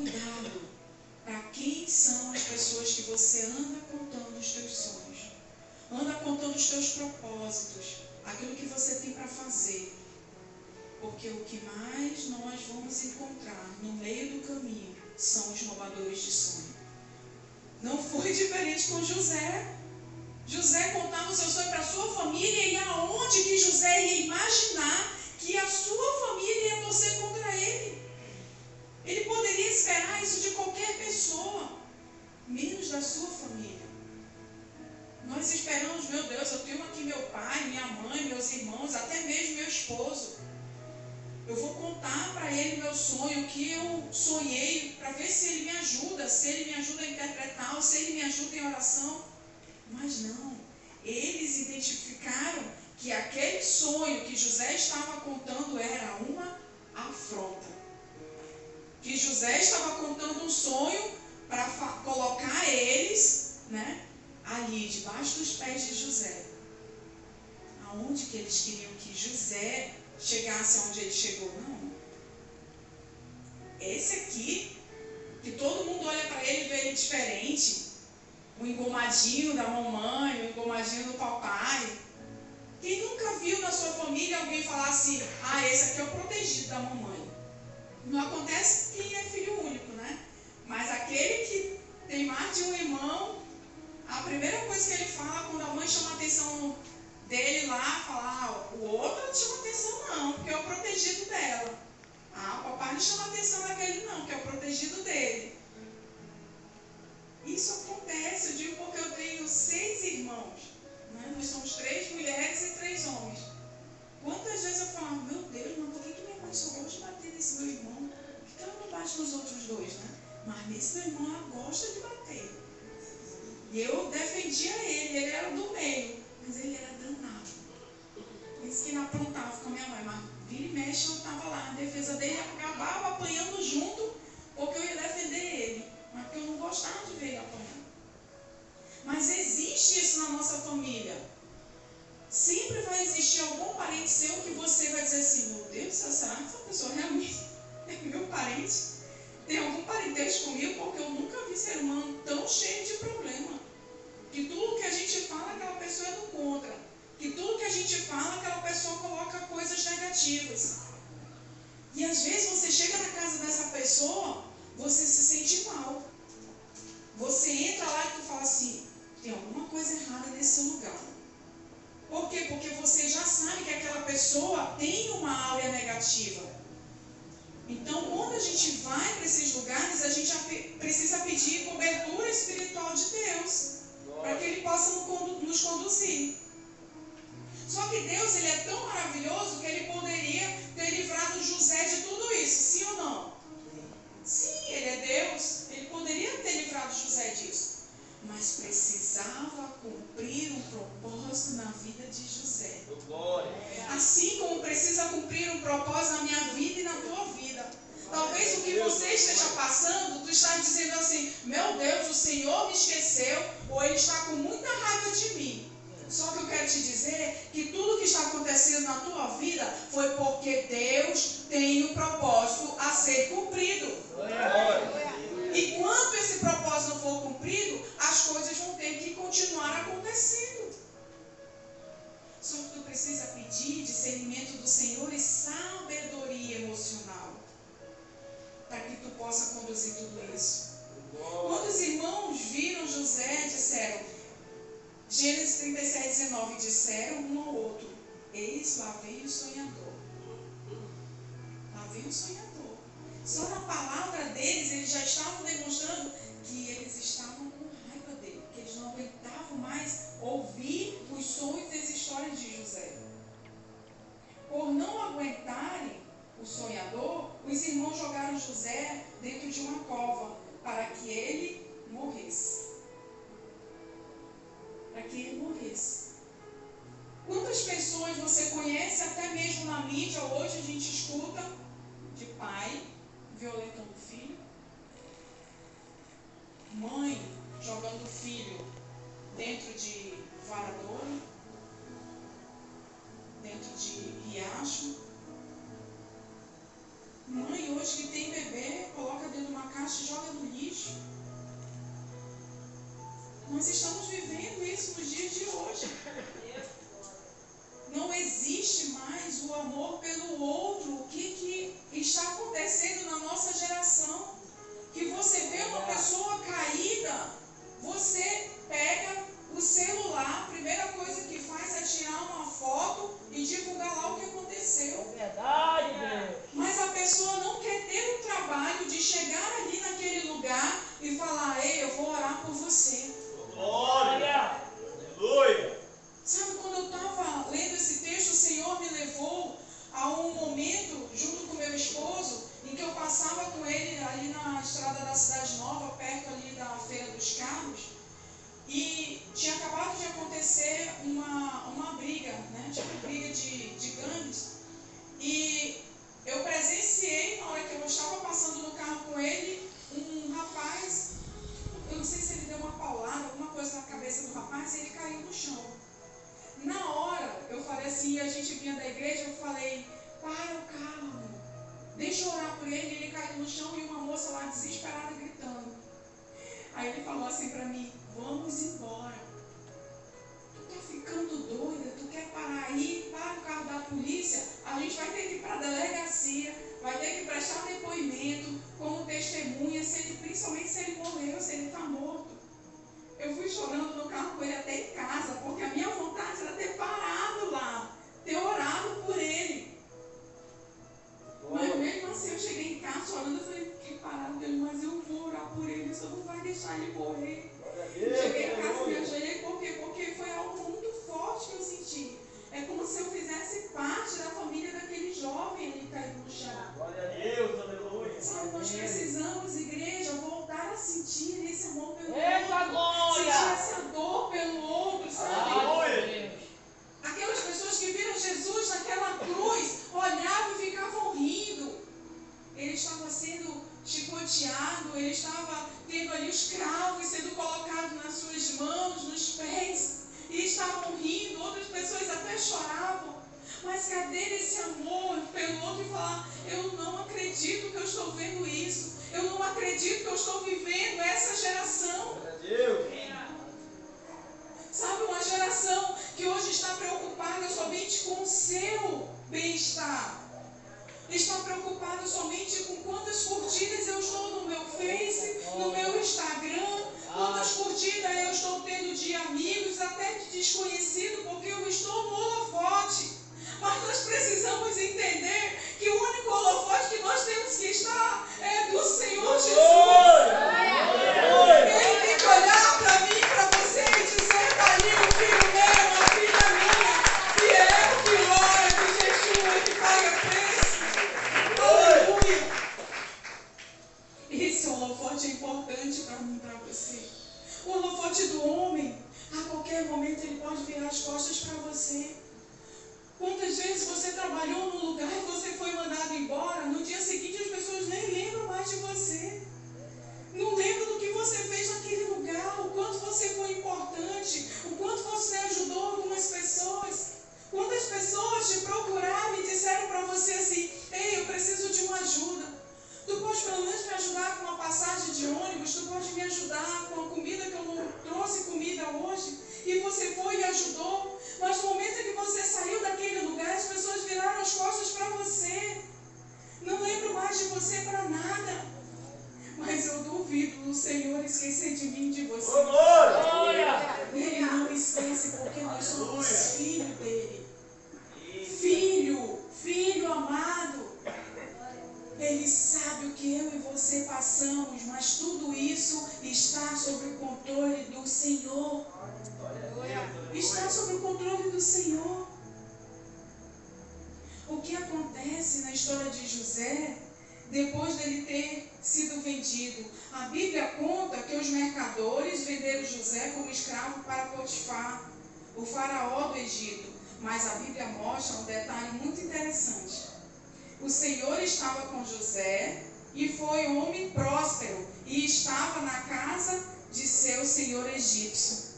cuidado para quem são as pessoas que você anda contando os teus sonhos, anda contando os teus propósitos, aquilo que você tem para fazer. Porque o que mais nós vamos encontrar no meio do caminho são os roubadores de sonho. Não foi diferente com José. José contava o seu sonho para a sua família, e aonde que José ia imaginar que a sua família ia torcer contra ele? Ele poderia esperar isso de qualquer pessoa, menos da sua família. Nós esperamos, meu Deus, eu tenho aqui meu pai, minha mãe, meus irmãos, até mesmo meu esposo. Eu vou contar para ele meu sonho, o que eu sonhei, para ver se ele me ajuda, se ele me ajuda a interpretar, ou se ele me ajuda em oração. Mas não, eles identificaram que aquele sonho que José estava contando era uma afronta. Que José estava contando um sonho para colocar eles, ali, debaixo dos pés de José. Aonde que eles queriam que José chegasse aonde ele chegou? Não. Esse aqui, que todo mundo olha para ele e vê ele diferente, o engomadinho da mamãe, o engomadinho do papai. Quem nunca viu na sua família alguém falar assim, esse aqui é o protegido da mamãe? Não acontece quem é filho único, Mas aquele que tem mais de um irmão, a primeira coisa que ele fala quando a mãe chama a atenção dele lá, fala, o outro não chama atenção não, porque é o protegido dela. O papai não chama atenção daquele não, que é o protegido dele. Isso acontece, eu digo porque eu tenho 6 irmãos, Nós somos 3 mulheres e 3 homens. Quantas vezes eu falo, meu Deus, mas por que minha mãe só gosta de bater nesse meu irmão? Por que ela não bate nos outros dois, Mas nesse meu irmão ela gosta de bater. E eu defendia ele era do meio, mas ele era danado. Por isso que ele aprontava com a minha mãe, mas vira e mexe eu estava lá na defesa dele, acabava apanhando junto, porque eu ia defender ele. Mas porque eu não gostava de ver ele apanhando. Mas existe isso na nossa família. Sempre vai existir algum parente seu que você vai dizer assim, meu Deus, será que essa pessoa realmente é meu parente? Tem algum parentesco comigo? Porque eu nunca vi ser humano tão cheio de problema. Que tudo que a gente fala, aquela pessoa é do contra. Que tudo que a gente fala, aquela pessoa coloca coisas negativas. E às vezes você chega na casa dessa pessoa, você se sente mal. Você entra lá e tu fala assim, tem alguma coisa errada nesse lugar. Por quê? Porque você já sabe que aquela pessoa tem uma áurea negativa. Então, quando a gente vai para esses lugares, a gente precisa pedir cobertura espiritual de Deus, para que Ele possa nos conduzir. Só que Deus, Ele é tão maravilhoso que Ele poderia ter livrado José de tudo isso, sim ou não? Sim, Ele é Deus, Ele poderia ter livrado José disso. Mas precisava cumprir um propósito na vida de José. Assim como precisa cumprir um propósito na minha vida e na tua vida. Talvez o que você esteja passando, tu está dizendo assim, meu Deus, o Senhor me esqueceu, ou Ele está com muita raiva de mim. Só que eu quero te dizer que tudo que está acontecendo na tua vida foi porque Deus tem um propósito a ser cumprido. E quando esse propósito não for cumprido, as coisas vão ter que continuar acontecendo. Só que tu precisa pedir discernimento do Senhor e sabedoria emocional, para que tu possa conduzir tudo isso. Quando os irmãos viram José, disseram, Gênesis 37, 19, disseram um ao outro, eis lá vem o sonhador. Lá vem o sonhador. Só na palavra deles, eles já estavam demonstrando que eles estavam com raiva dele, que eles não aguentavam mais ouvir os sonhos e as histórias de José. Por não aguentarem o sonhador, os irmãos jogaram José dentro de uma cova para que ele morresse. Para que ele morresse. Quantas pessoas você conhece, até mesmo na mídia, hoje a gente escuta de pai violentando o filho, mãe jogando o filho dentro de varadouro, dentro de riacho. Mãe hoje que tem bebê, coloca dentro de uma caixa hoje. Não existe mais o amor pelo outro. O que está acontecendo na nossa geração? Que você vê uma pessoa caída, você pega o celular, a primeira coisa que faz é tirar uma foto e divulgar lá o que aconteceu. É verdade, Deus. Mas a pessoa não quer ter o trabalho de chegar ali naquele lugar e falar: ei, eu vou orar por você. Glória. Aleluia. Sabe, quando eu estava lendo esse texto, o Senhor me levou a um momento, junto com meu esposo, em que eu passava com ele ali na estrada da Cidade Nova, perto ali da Feira dos Carros, e tinha acabado de acontecer uma briga, né? Tipo briga de gangues, e eu presenciei, na hora que eu estava passando no carro com ele, um rapaz, eu não sei se ele deu uma paulada, alguma coisa na cabeça do rapaz, e ele caiu no chão. Na hora, eu falei assim, a gente vinha da igreja, eu falei: para o carro, deixa eu orar por ele. Ele caiu no chão e uma moça lá desesperada gritando. Aí ele falou assim para mim: vamos embora. Tu tá ficando doida? Tu quer parar aí? Para o carro da polícia. A gente vai ter que ir para a delegacia, vai ter que prestar depoimento como testemunha, principalmente se ele morreu, se ele está morto. Eu fui chorando no carro com ele até em casa, porque a minha vontade era ter parado lá, ter orado por ele. Mas mesmo assim eu cheguei em casa chorando, eu falei: fiquei parado dele, mas eu vou orar por ele, você não vai deixar ele morrer. Cheguei em casa e me ajoelhei, por quê? Porque foi algo muito forte que eu senti. É como se eu fizesse parte da família daquele jovem ali caído no chão. Glória a Deus, aleluia. Sabe, nós precisamos, igreja, voltar a sentir esse amor pelo Eita outro. glória! Sentir essa dor pelo outro, sabe? Aleluia. Aquelas pessoas que viram Jesus naquela cruz, olhavam e ficavam rindo. Ele estava sendo chicoteado, ele estava tendo ali os cravos sendo colocados nas suas mãos, nos pés, e estavam rindo. Outras pessoas até choravam. Mas cadê esse amor pelo outro e falar: eu não acredito que eu estou vendo isso, eu não acredito que eu estou vivendo essa geração. Glória a Deus. Sabe, uma geração que hoje está preocupada somente com o seu bem-estar. Está preocupada somente com quantas curtidas eu estou no meu Face, no meu Instagram, quantas curtidas eu estou tendo de amigos, até de desconhecido, porque eu estou no holofote. Mas nós precisamos entender que o único holofote que nós temos que estar é do Senhor Jesus. Ele tem que olhar para mim, para você e dizer: está ali o filho meu, a filha minha, que é, que ora, que jejua, que paga preço. Aleluia! Esse holofote é importante para mim e para você. O holofote do homem, a qualquer momento ele pode virar as costas para você. Quantas vezes você trabalhou num lugar e você foi mandado embora, no dia seguinte as pessoas nem lembram mais de você. Não lembram do que você fez naquele lugar, o quanto você foi importante, o quanto você ajudou algumas pessoas. Quantas pessoas te procuraram e disseram para você assim: ei, eu preciso de uma ajuda. Tu pode pelo menos me ajudar com uma passagem de ônibus, tu pode me ajudar com a comida, que eu não trouxe comida hoje. E você foi e ajudou. Mas no momento em que você saiu daquele lugar, as pessoas viraram as costas para você. Não lembro mais de você para nada. Mas eu duvido do Senhor esquecer de mim e de você. Glória. Ele não esquece, porque nós somos filhos dele. Filho amado. Ele sabe o que eu e você passamos, mas tudo isso está sob o controle do Senhor. Está sob o controle do Senhor. O que acontece na história de José, depois dele ter sido vendido? A Bíblia conta que os mercadores venderam José como escravo para Potifar, o faraó do Egito. Mas a Bíblia mostra um detalhe muito interessante. O Senhor estava com José e foi homem próspero e estava na casa de seu senhor egípcio.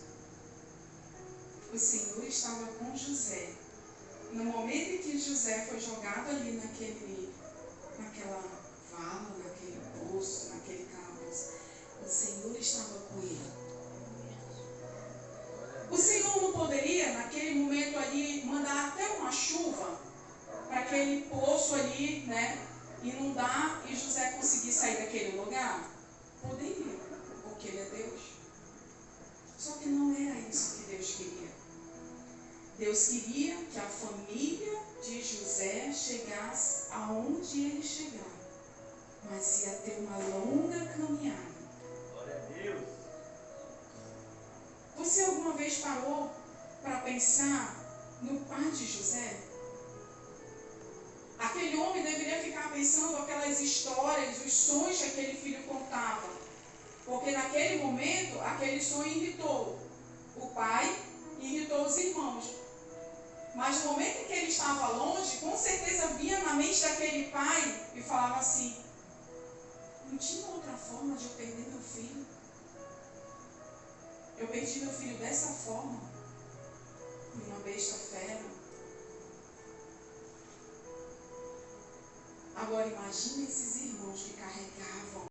O Senhor estava com José. No momento em que José foi jogado ali naquela vala, naquele poço, naquele calabouço, o Senhor estava com ele. O Senhor não poderia sair daquele lugar? Poderia, porque ele é Deus. Só que não era isso que Deus queria. Deus queria que a família de José chegasse aonde ele chegar. Mas ia ter uma longa caminhada. Glória a Deus. Você alguma vez parou para pensar no pai de José? Aquele homem deveria ficar pensando aquelas histórias, os sonhos que aquele filho contava. Porque naquele momento, aquele sonho irritou o pai e irritou os irmãos. Mas no momento em que ele estava longe, com certeza vinha na mente daquele pai e falava assim: não tinha outra forma de eu perder meu filho? Eu perdi meu filho dessa forma, numa besta fera. Agora imagine esses irmãos que carregavam